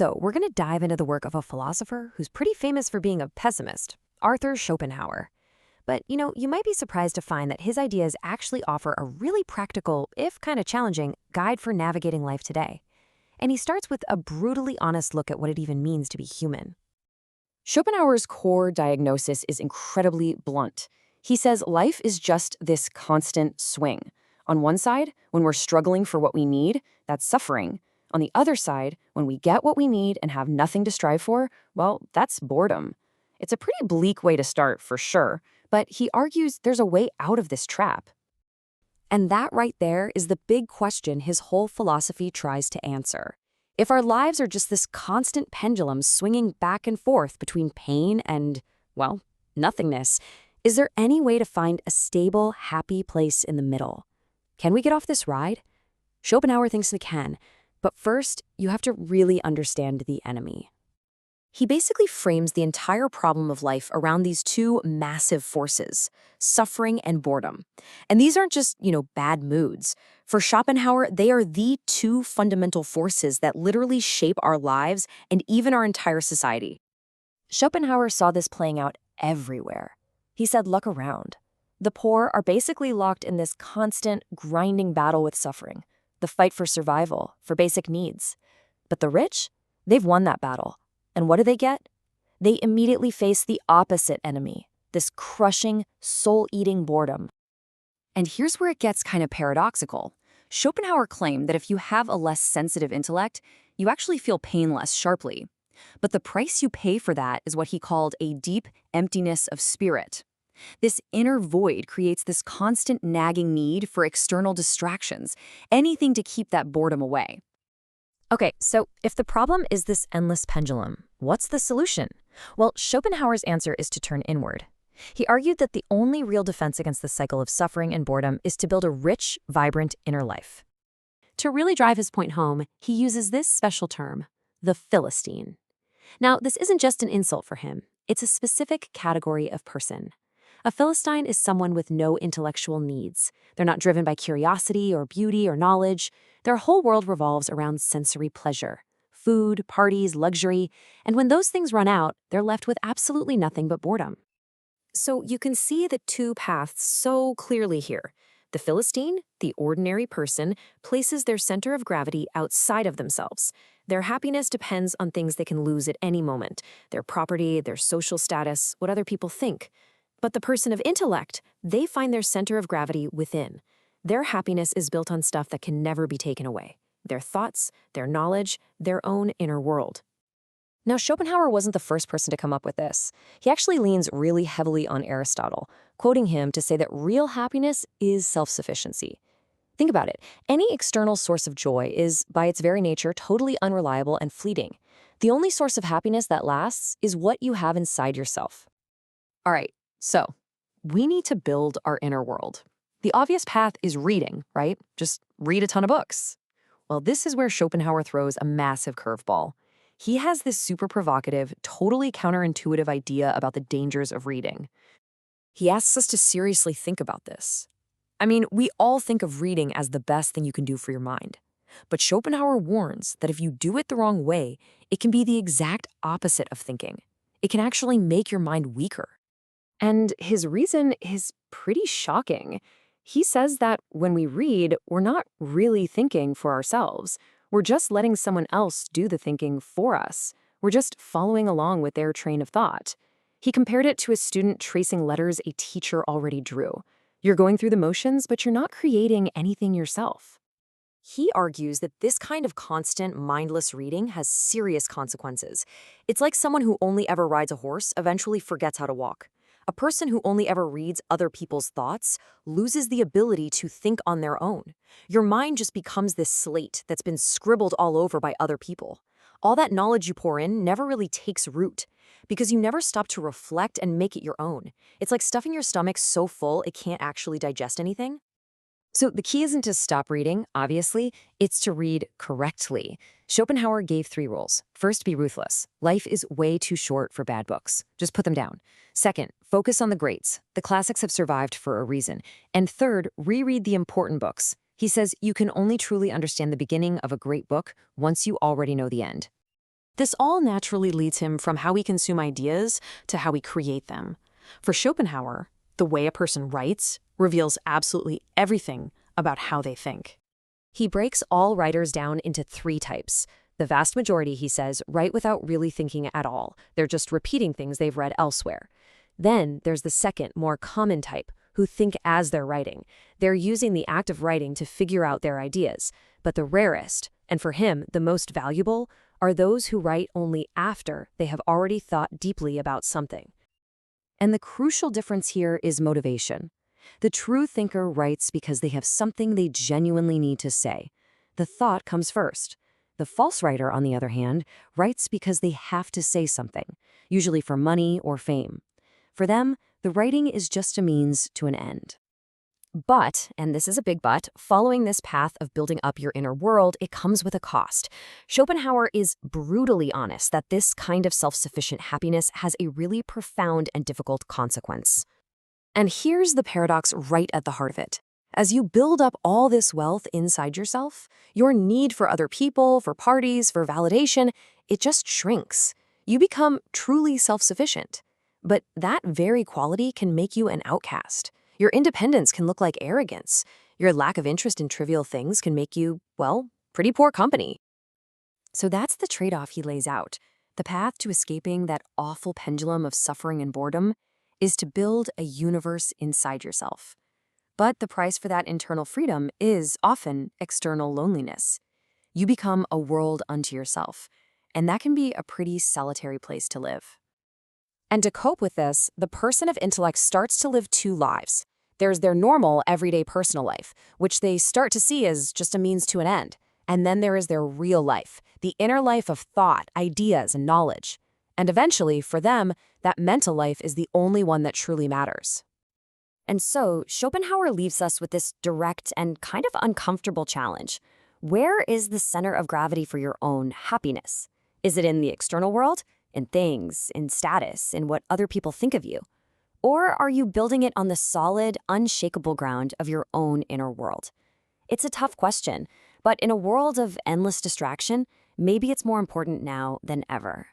So we're going to dive into the work of a philosopher who's pretty famous for being a pessimist, Arthur Schopenhauer. But, you might be surprised to find that his ideas actually offer a really practical, if kind of challenging, guide for navigating life today. And he starts with a brutally honest look at what it even means to be human. Schopenhauer's core diagnosis is incredibly blunt. He says life is just this constant swing. On one side, when we're struggling for what we need, that's suffering. On the other side, when we get what we need and have nothing to strive for, well, that's boredom. It's a pretty bleak way to start, for sure, but he argues there's a way out of this trap. And that right there is the big question his whole philosophy tries to answer. If our lives are just this constant pendulum swinging back and forth between pain and, well, nothingness, is there any way to find a stable, happy place in the middle? Can we get off this ride? Schopenhauer thinks we can, but first, you have to really understand the enemy. He basically frames the entire problem of life around these two massive forces, suffering and boredom. And these aren't just, bad moods. For Schopenhauer, they are the two fundamental forces that literally shape our lives and even our entire society. Schopenhauer saw this playing out everywhere. He said, look around. The poor are basically locked in this constant, grinding battle with suffering, the fight for survival, for basic needs. But the rich, they've won that battle. And what do they get? They immediately face the opposite enemy, this crushing, soul-eating boredom. And here's where it gets kind of paradoxical. Schopenhauer claimed that if you have a less sensitive intellect, you actually feel pain less sharply. But the price you pay for that is what he called a deep emptiness of spirit. This inner void creates this constant nagging need for external distractions, anything to keep that boredom away. Okay, so if the problem is this endless pendulum, what's the solution? Well, Schopenhauer's answer is to turn inward. He argued that the only real defense against the cycle of suffering and boredom is to build a rich, vibrant inner life. To really drive his point home, he uses this special term, the Philistine. Now, this isn't just an insult for him. It's a specific category of person. A Philistine is someone with no intellectual needs. They're not driven by curiosity or beauty or knowledge. Their whole world revolves around sensory pleasure, food, parties, luxury, and when those things run out, they're left with absolutely nothing but boredom. So you can see the two paths so clearly here. The Philistine, the ordinary person, places their center of gravity outside of themselves. Their happiness depends on things they can lose at any moment, their property, their social status, what other people think. But the person of intellect, they find their center of gravity within. Their happiness is built on stuff that can never be taken away. Their thoughts, their knowledge, their own inner world. Now, Schopenhauer wasn't the first person to come up with this. He actually leans really heavily on Aristotle, quoting him to say that real happiness is self-sufficiency. Think about it. Any external source of joy is, by its very nature, totally unreliable and fleeting. The only source of happiness that lasts is what you have inside yourself. All right. So, we need to build our inner world. The obvious path is reading, right? Just read a ton of books. Well, this is where Schopenhauer throws a massive curveball. He has this super provocative, totally counterintuitive idea about the dangers of reading. He asks us to seriously think about this. I mean, we all think of reading as the best thing you can do for your mind. But Schopenhauer warns that if you do it the wrong way, it can be the exact opposite of thinking. It can actually make your mind weaker. And his reason is pretty shocking. He says that when we read, we're not really thinking for ourselves. We're just letting someone else do the thinking for us. We're just following along with their train of thought. He compared it to a student tracing letters a teacher already drew. You're going through the motions, but you're not creating anything yourself. He argues that this kind of constant, mindless reading has serious consequences. It's like someone who only ever rides a horse eventually forgets how to walk. A person who only ever reads other people's thoughts loses the ability to think on their own. Your mind just becomes this slate that's been scribbled all over by other people. All that knowledge you pour in never really takes root because you never stop to reflect and make it your own. It's like stuffing your stomach so full it can't actually digest anything. So the key isn't to stop reading, obviously, it's to read correctly. Schopenhauer gave 3 rules. First, be ruthless. Life is way too short for bad books. Just put them down. Second, focus on the greats. The classics have survived for a reason. And third, reread the important books. He says you can only truly understand the beginning of a great book once you already know the end. This all naturally leads him from how we consume ideas to how we create them. For Schopenhauer, the way a person writes reveals absolutely everything about how they think. He breaks all writers down into 3 types. The vast majority, he says, write without really thinking at all. They're just repeating things they've read elsewhere. Then there's the second, more common type, who think as they're writing. They're using the act of writing to figure out their ideas. But the rarest, and for him, the most valuable, are those who write only after they have already thought deeply about something. And the crucial difference here is motivation. The true thinker writes because they have something they genuinely need to say. The thought comes first. The false writer, on the other hand, writes because they have to say something, usually for money or fame. For them, the writing is just a means to an end. But, and this is a big but, following this path of building up your inner world, it comes with a cost. Schopenhauer is brutally honest that this kind of self-sufficient happiness has a really profound and difficult consequence. And here's the paradox right at the heart of it. As you build up all this wealth inside yourself, your need for other people, for parties, for validation, it just shrinks. You become truly self-sufficient. But that very quality can make you an outcast. Your independence can look like arrogance. Your lack of interest in trivial things can make you, well, pretty poor company. So that's the trade-off he lays out. The path to escaping that awful pendulum of suffering and boredom is to build a universe inside yourself. But the price for that internal freedom is often external loneliness. You become a world unto yourself, and that can be a pretty solitary place to live. And to cope with this, the person of intellect starts to live 2 lives. There's their normal, everyday personal life, which they start to see as just a means to an end. And then there is their real life, the inner life of thought, ideas, and knowledge. And eventually, for them, that mental life is the only one that truly matters. And so, Schopenhauer leaves us with this direct and kind of uncomfortable challenge. Where is the center of gravity for your own happiness? Is it in the external world? In things, in status, in what other people think of you? Or are you building it on the solid, unshakable ground of your own inner world? It's a tough question, but in a world of endless distraction, maybe it's more important now than ever.